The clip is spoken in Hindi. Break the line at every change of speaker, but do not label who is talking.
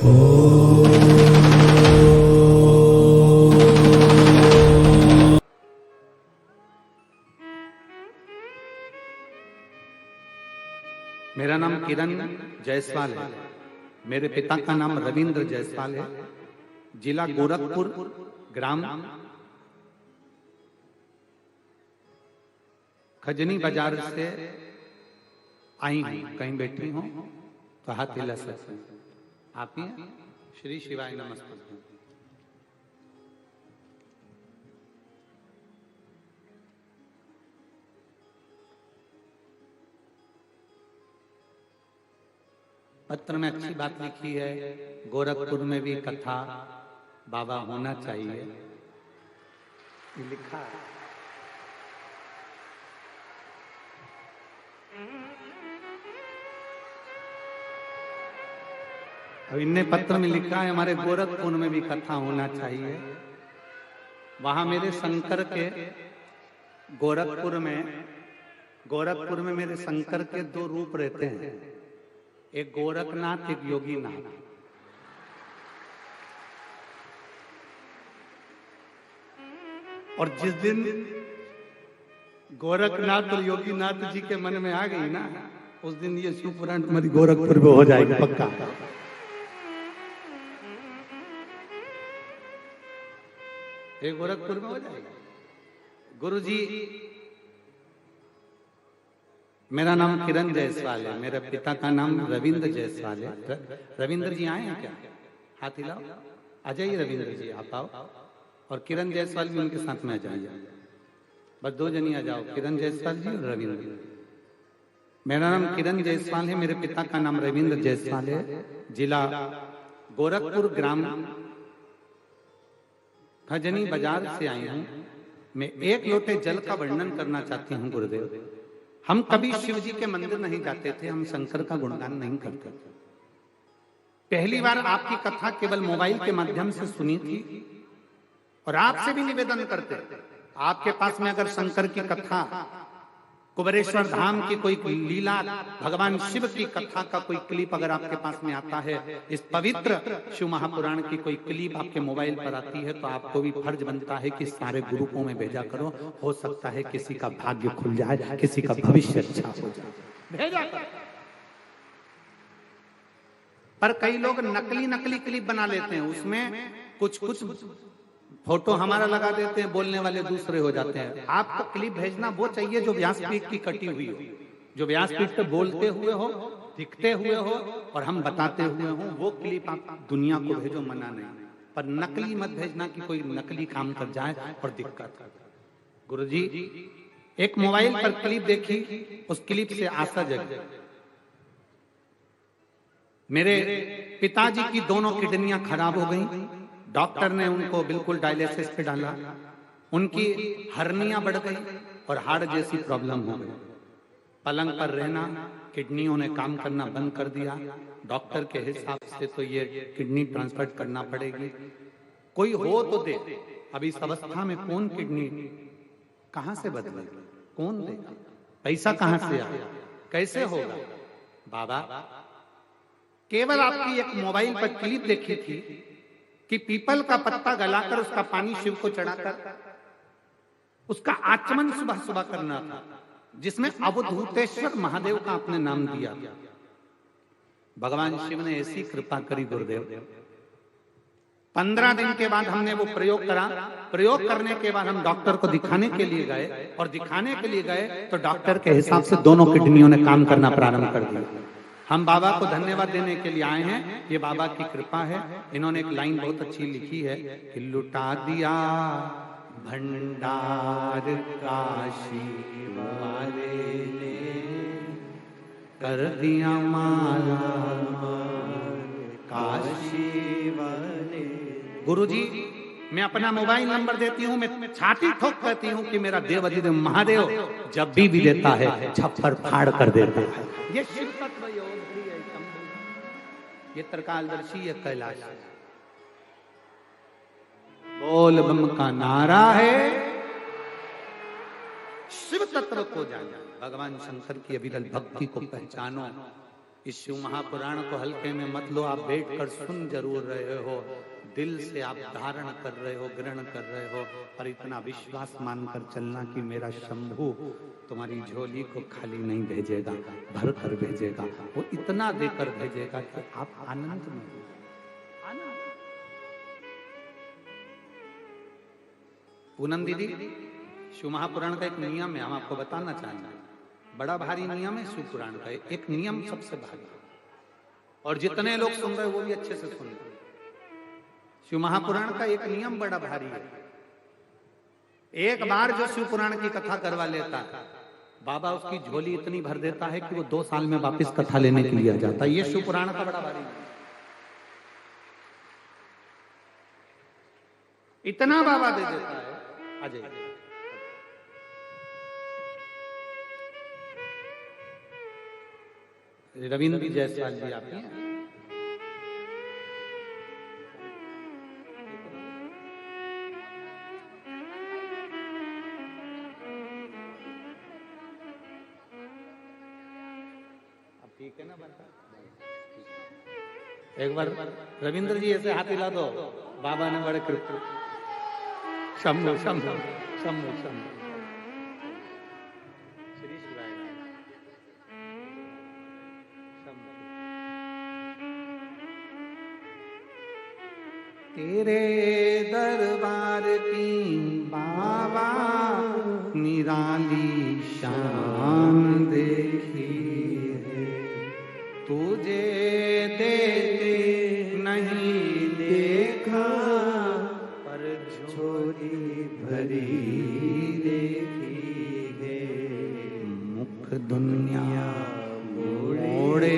मेरा नाम किरण जायसवाल है। मेरे पिता का नाम रविंद्र जायसवाल है। जिला गोरखपुर, ग्राम खजनी बाजार से आई हूं। कहीं बैठी हूं तो हाथ हिला सकते हैं। आप ही हैं? श्री शिवाय नमस्ते। पत्र में अच्छी बात लिखी है, गोरखपुर में भी कथा बाबा होना चाहिए, लिखा है। अब इनने पत्र में लिखा है हमारे गोरखपुर में भी कथा होना चाहिए। वहां मेरे शंकर के गोरखपुर में मेरे शंकर के दो रूप रहते हैं, एक गोरखनाथ, एक योगीनाथ। और जिस दिन गोरखनाथ और योगीनाथ जी के मन में आ गई ना, उस दिन ये शिव पुराण तुम्हारी गोरखपुर में हो जाएगी पक्का। ये गोरखपुर में हो जाएगा। गुरुजी, मेरा नाम किरण जायसवाल है। मेरे पिता का नाम रविंद्र जायसवाल है। रविंद्र जी आए हैं क्या? हाथ हिलाओ। आ जाइए रविंद्र जी, आप आओ। और किरण जायसवाल भी उनके साथ में आ जाइए। बस दो जनी आ जाओ, किरण जायसवाल जी और रविंद्र। मेरा नाम किरण जायसवाल है। मेरे पिता का नाम रविंद्र जायसवाल है। जिला गोरखपुर, ग्राम खजनी बाजार से आई हूं। मैं एक लोटे जल का वर्णन करना चाहती हूं गुरुदेव। हम कभी शिव जी के मंदिर नहीं जाते थे, हम शंकर का गुणगान नहीं करते थे। पहली बार आपकी कथा केवल मोबाइल के माध्यम से सुनी थी और आपसे भी निवेदन करते, आपके पास में अगर शंकर की कथा, कुबेरेश्वर धाम की कोई लीला, भगवान शिव की कथा का कोई क्लिप अगर आपके पास में आता है, इस पवित्र शिव महापुराण की कोई क्लिप आपके मोबाइल पर आती है, तो आपको भी फर्ज बनता है कि सारे ग्रुपों में भेजा करो। हो सकता है किसी का भाग्य खुल जाए, किसी का भविष्य अच्छा हो जाए, भेजा करो। पर कई लोग नकली क्लिप बना लेते हैं, उसमें कुछ फोटो हमारा लगा देते हैं, बोलने वाले दूसरे हो जाते हैं। आपको क्लिप भेजना वो चाहिए जो व्यासपीठ की कटी हुई हो, जो व्यासपीठ पे बोलते हुए हो, दिखते हुए हो और हम बताते हुए हो, वो क्लिप आप दुनिया को भेजो, मना नहीं। पर नकली मत भेजना कि कोई नकली काम कर जाए और दिक्कत। गुरुजी, एक मोबाइल पर क्लिप देखी, उस क्लिप से आशा जगी। मेरे पिताजी की दोनों किडनियां खराब हो गई। डॉक्टर ने उनको बिल्कुल डायलिसिस पे डाला। उनकी हर्नियां बढ़ गई और हार्ट जैसी प्रॉब्लम हो गई। पलंग पर रहना, किडनियों ने काम करना बंद कर दिया। डॉक्टर के हिसाब से तो ये किडनी ट्रांसफर करना पड़ेगी। कोई हो तो दे। अब इस अवस्था में कौन किडनी कहां से बदलेगा, कौन देगा, पैसा कहां से आएगा, कैसे होगा? बाबा, केवल आपकी एक मोबाइल पर क्लिप देखी थी कि पीपल का पत्ता गलाकर उसका पानी शिव को चढ़ाकर उसका आचमन सुबह सुबह करना था, जिसमें अवधूतेश्वर महादेव का आपने नाम दिया। भगवान शिव ने ऐसी कृपा करी गुरुदेव, 15 दिन के बाद हमने वो प्रयोग करा। प्रयोग करने के बाद हम डॉक्टर को दिखाने के लिए गए, और दिखाने के लिए गए तो डॉक्टर के हिसाब से दोनों किडनियों ने काम करना प्रारंभ कर दिया। हम बाबा को धन्यवाद देने के लिए आए हैं, ये बाबा की कृपा है। इन्होंने एक लाइन बहुत अच्छी लिखी है कि लुटा दिया भंडार काशी वाले ने, कर दिया माला काशी वाले। गुरुजी, मैं अपना मोबाइल नंबर देती हूँ, मैं छाती ठोक कहती हूँ कि मेरा देव अधिदेव महादेव जब भी देता है छप्पर फाड़ कर देता है। ये शिव तत्व योग है, ये त्रिकालदर्शी, ये कैलाश। बोल बम का नारा है, शिव तत्व को जानो, भगवान शंकर की अविरल भक्ति को पहचानो। इस शिव महापुराण को हल्के में मत लो, आप बैठ कर सुन जरूर रहे हो, दिल से आप धारण कर रहे हो, ग्रहण कर रहे हो, और इतना विश्वास मानकर चलना कि मेरा शंभू तुम्हारी झोली को खाली नहीं भेजेगा, भर कर भेजेगा। वो इतना देकर भेजेगा कि आप आनंद में हो। पूनम दीदी, शिव महापुराण का एक नियम है, हम आपको बताना चाहेंगे। बड़ा भारी नियम है शिव पुराण का, एक नियम सबसे भारी, और जितने लोग सुन रहे वो भी अच्छे से सुन रहे। शिव महापुराण का एक नियम बड़ा भारी है। एक बार जो शिव पुराण की कथा करवा लेता है, बाबा उसकी झोली इतनी भर देता है कि वो 2 साल में वापस कथा लेने के लिए आ जाता है। ये शिव पुराण का बड़ा भारी, इतना बाबा दे देता है। अजय रविंद्र जायसवाल जी, आप हैं? अब ठीक है ना बता? एक बार रविंद्र जी ऐसे हाथ हिला दो, बाबा ने बड़े कृपा। शंभु शंभु शंभु शंभु श्री शिवाय शंभु। तेरे दरबार की बाबा निराली शान देखी है, तुझे देते नहीं देखा, पर झोली भरी देखी है। मुख दुनिया मोड़े